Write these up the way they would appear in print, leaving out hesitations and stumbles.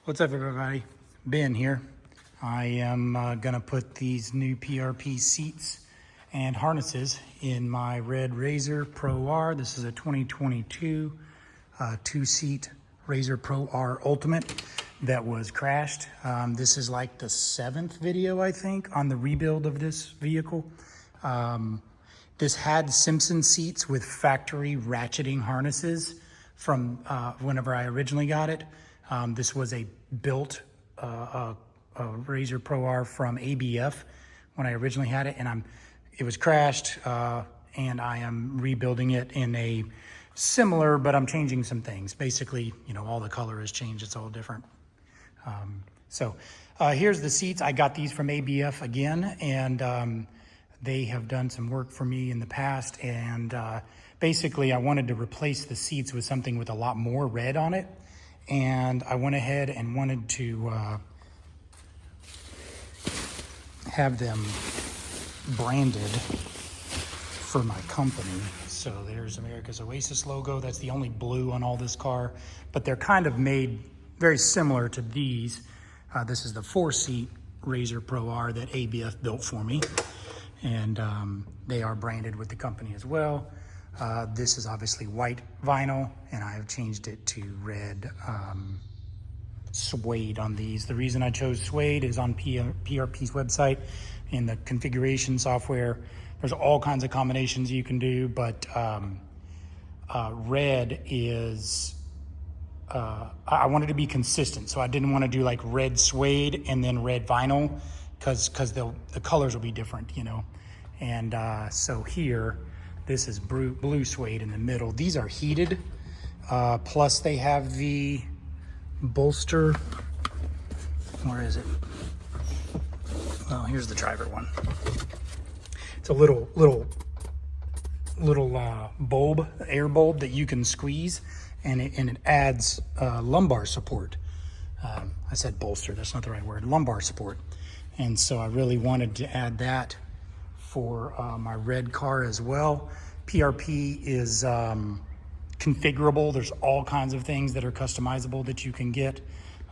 What's up, everybody? Ben here. I am gonna put these new PRP seats and harnesses in my red RZR Pro R. This is a 2022 two-seat RZR Pro R Ultimate that was crashed. This is like the 7th video, I think, on the rebuild of this vehicle. This had Simpson seats with factory ratcheting harnesses from whenever I originally got it. This was a built RZR Pro R from ABF when I originally had it, and it was crashed, and I am rebuilding it in a similar, but I'm changing some things. Basically, you know, all the color has changed. It's all different. Here's the seats. I got these from ABF again, and they have done some work for me in the past. And basically, I wanted to replace the seats with something with a lot more red on it. And I went ahead and wanted to have them branded for my company. So there's America's Oasis logo. That's the only blue on all this car, but they're kind of made very similar to these. This is the 4-seat RZR Pro R that ABF built for me. And they are branded with the company as well. This is obviously white vinyl, and I have changed it to red suede on these. The reason I chose suede is on PRP's website in the configuration software. There's all kinds of combinations you can do, but red is, I wanted to be consistent. So I didn't want to do like red suede and then red vinyl because the colors will be different, you know. And so here, this is blue suede in the middle. These are heated, plus they have the bolster. Where is it? Well, here's the driver one. It's a little bulb, air bulb that you can squeeze, and it adds lumbar support. I said bolster, that's not the right word, lumbar support. And so I really wanted to add that for my red car as well. PRP is configurable. There's all kinds of things that are customizable that you can get.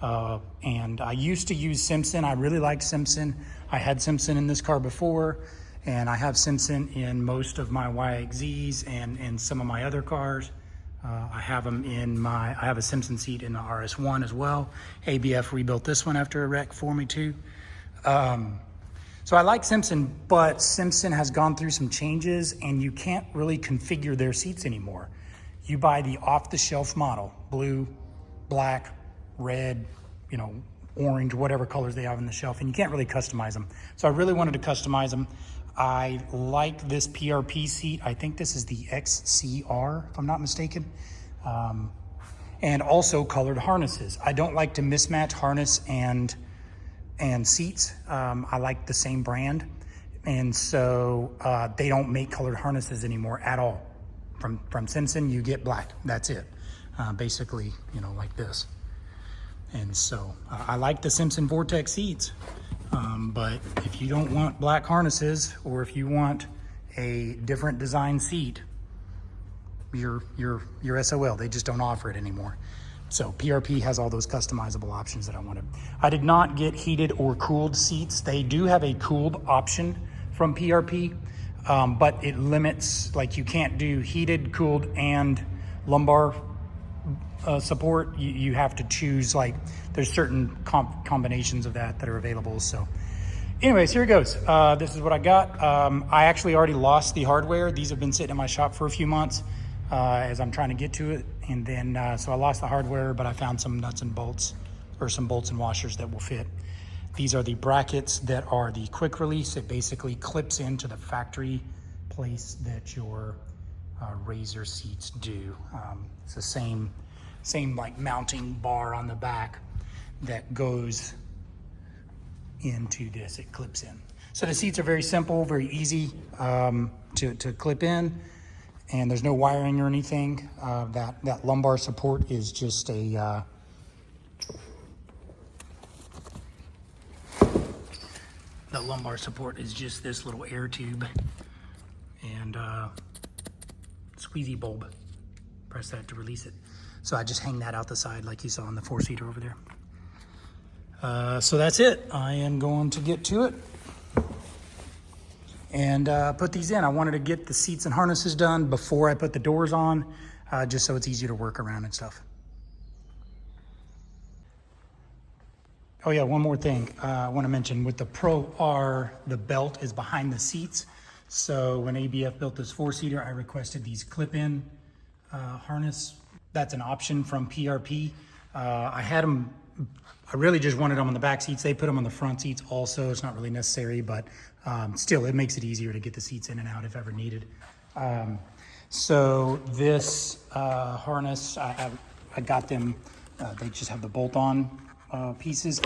And I used to use Simpson. I really liked Simpson. I had Simpson in this car before, and I have Simpson in most of my YXZs and some of my other cars. I have them I have a Simpson seat in the RS1 as well. ABF rebuilt this one after a wreck for me too. So I like Simpson, but Simpson has gone through some changes, and you can't really configure their seats anymore. You buy the off-the-shelf model, blue, black, red, you know, orange, whatever colors they have on the shelf, and you can't really customize them. So I really wanted to customize them. I like this PRP seat. I think this is the XCR, if I'm not mistaken. And also colored harnesses. I don't like to mismatch harness and seats. I like the same brand, and so they don't make colored harnesses anymore at all. From Simpson, you get black. That's it. Basically, you know, like this. And so I like the Simpson Vortex seats, but if you don't want black harnesses, or if you want a different design seat, you're SOL. They just don't offer it anymore. So PRP has all those customizable options that I wanted. I did not get heated or cooled seats. They do have a cooled option from PRP, but it limits, like you can't do heated, cooled, and lumbar support. You have to choose, like there's certain combinations of that are available. So anyways, here it goes. This is what I got. I actually already lost the hardware. These have been sitting in my shop for a few months as I'm trying to get to it. And then, so I lost the hardware, but I found some nuts and bolts, or some bolts and washers that will fit. These are the brackets that are the quick release. It basically clips into the factory place that your RZR seats do. It's the same like mounting bar on the back that goes into this. It clips in. So the seats are very simple, very easy to clip in. And there's no wiring or anything. That lumbar support is just a the lumbar support is just this little air tube and squeezy bulb. Press that to release it. So I just hang that out the side like you saw on the 4-seater over there. So that's it. I am going to get to it and put these in. I wanted to get the seats and harnesses done before I put the doors on, just so it's easier to work around and stuff. Oh yeah, one more thing I want to mention. With the Pro R, the belt is behind the seats. So when ABF built this four-seater, I requested these clip-in harness. That's an option from PRP. I had them, I really just wanted them on the back seats. They put them on the front seats also. It's not really necessary, but still it makes it easier to get the seats in and out if ever needed. So this harness, I got them, they just have the bolt-on pieces,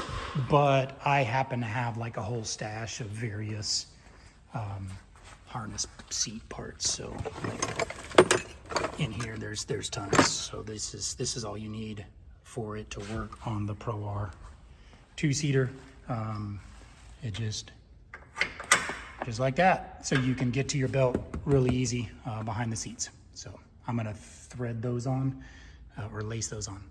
but I happen to have like a whole stash of various harness seat parts. So in here, there's tons. So this is all you need for it to work on the Pro R two-seater. It just like that. So you can get to your belt really easy behind the seats. So I'm gonna thread those on or lace those on.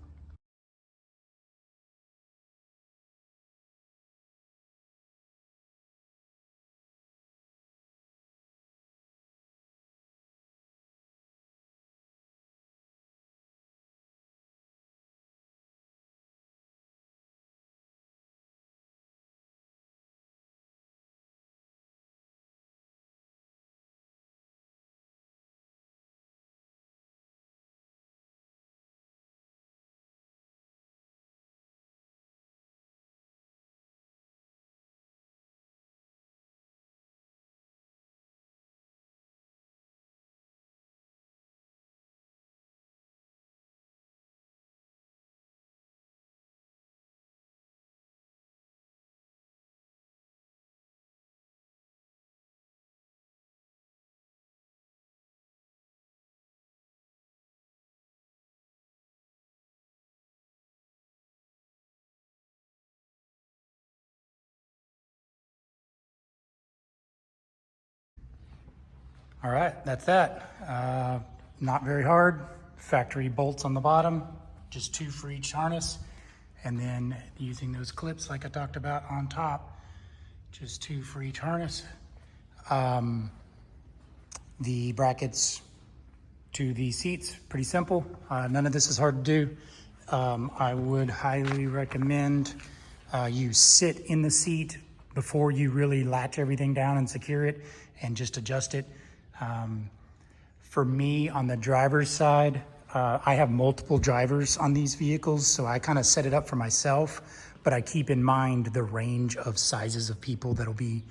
All right, that's that. Not very hard. Factory bolts on the bottom, just 2 for each harness. And then using those clips like I talked about on top, just 2 for each harness. The brackets to the seats, pretty simple. None of this is hard to do. I would highly recommend you sit in the seat before you really latch everything down and secure it and just adjust it. For me, on the driver's side, I have multiple drivers on these vehicles, so I kind of set it up for myself, but I keep in mind the range of sizes of people that'll be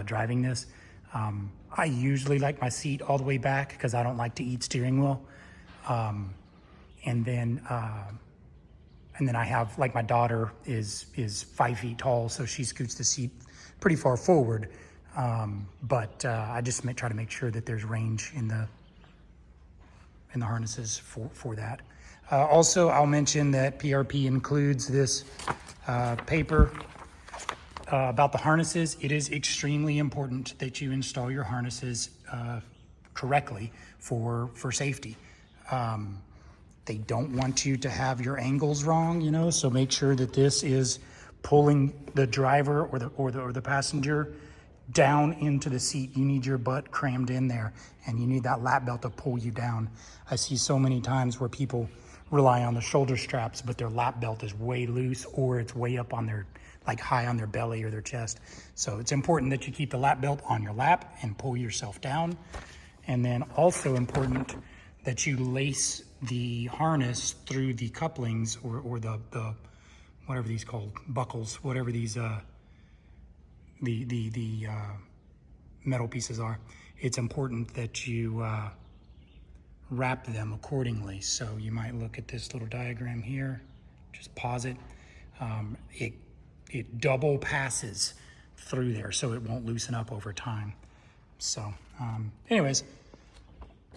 driving this. I usually like my seat all the way back because I don't like to eat steering wheel. And then I have, like, my daughter is 5 feet tall, so she scoots the seat pretty far forward. But I just try to make sure that there's range in the harnesses for that. Also, I'll mention that PRP includes this paper about the harnesses. It is extremely important that you install your harnesses correctly for safety. They don't want you to have your angles wrong, you know, so make sure that this is pulling the driver or the passenger down into the seat. You need your butt crammed in there, and you need that lap belt to pull you down. I see so many times where people rely on the shoulder straps, but their lap belt is way loose, or it's way up on their, like, high on their belly or their chest. So it's important that you keep the lap belt on your lap and pull yourself down. And then also important that you lace the harness through the couplings or the whatever these called, buckles, whatever these the metal pieces are. It's important that you wrap them accordingly. So you might look at this little diagram here, just pause it. It double passes through there, so it won't loosen up over time. So anyways,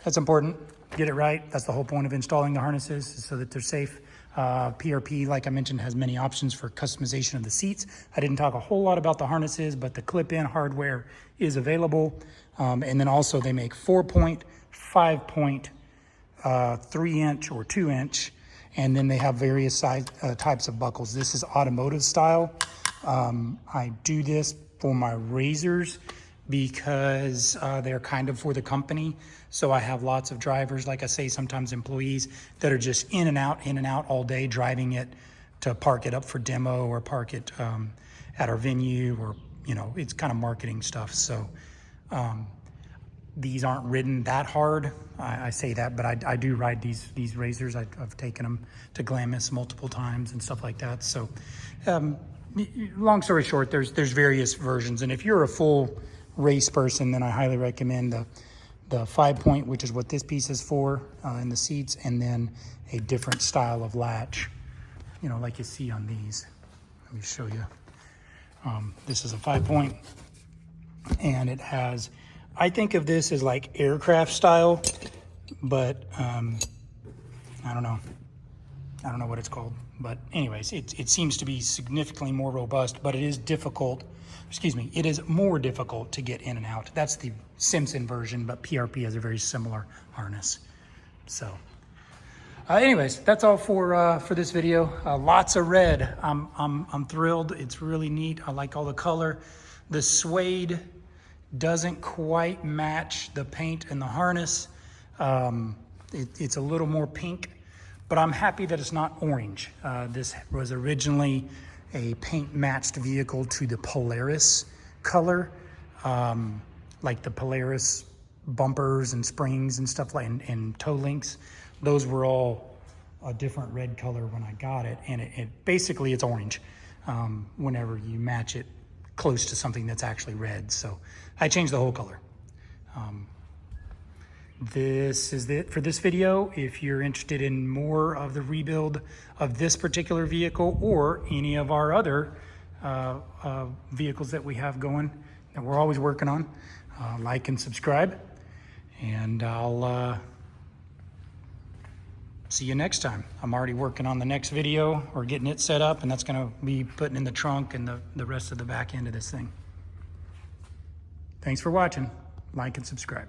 that's important. Get it right. That's the whole point of installing the harnesses, so that they're safe. PRP, like I mentioned, has many options for customization of the seats. I didn't talk a whole lot about the harnesses, but the clip-in hardware is available. And then also they make 4-point, 5-point, 3-inch or 2-inch, And then they have various types of buckles. This is automotive style. I do this for my RZRs because they're kind of for the company. So I have lots of drivers, like I say, sometimes employees that are just in and out all day, driving it to park it up for demo or park it at our venue, or, you know, it's kind of marketing stuff. So these aren't ridden that hard. I say that, but I do ride these RZRs. I've taken them to Glamis multiple times and stuff like that. So long story short, there's various versions. And if you're a full race person, then I highly recommend the 5-point, which is what this piece is for, in the seats, and then a different style of latch, you know, like you see on these. Let me show you. This is a 5-point, and it has, I think of this as like aircraft style, but I don't know what it's called. But anyways, it seems to be significantly more robust, but it is difficult. Excuse me, it is more difficult to get in and out. That's the Simpson version, but PRP has a very similar harness. So anyways, that's all for this video. Lots of red. I'm thrilled. It's really neat. I like all the color. The suede doesn't quite match the paint and the harness. It's a little more pink, but I'm happy that it's not orange. This was originally a paint matched vehicle to the Polaris color, like the Polaris bumpers and springs and stuff like, and toe links. Those were all a different red color when I got it, and it basically it's orange whenever you match it close to something that's actually red. So I changed the whole color. This is it for this video. If you're interested in more of the rebuild of this particular vehicle or any of our other vehicles that we have going, that we're always working on, like and subscribe, and I'll see you next time. I'm already working on the next video or getting it set up, and that's gonna be putting in the trunk and the rest of the back end of this thing. Thanks for watching. Like and subscribe.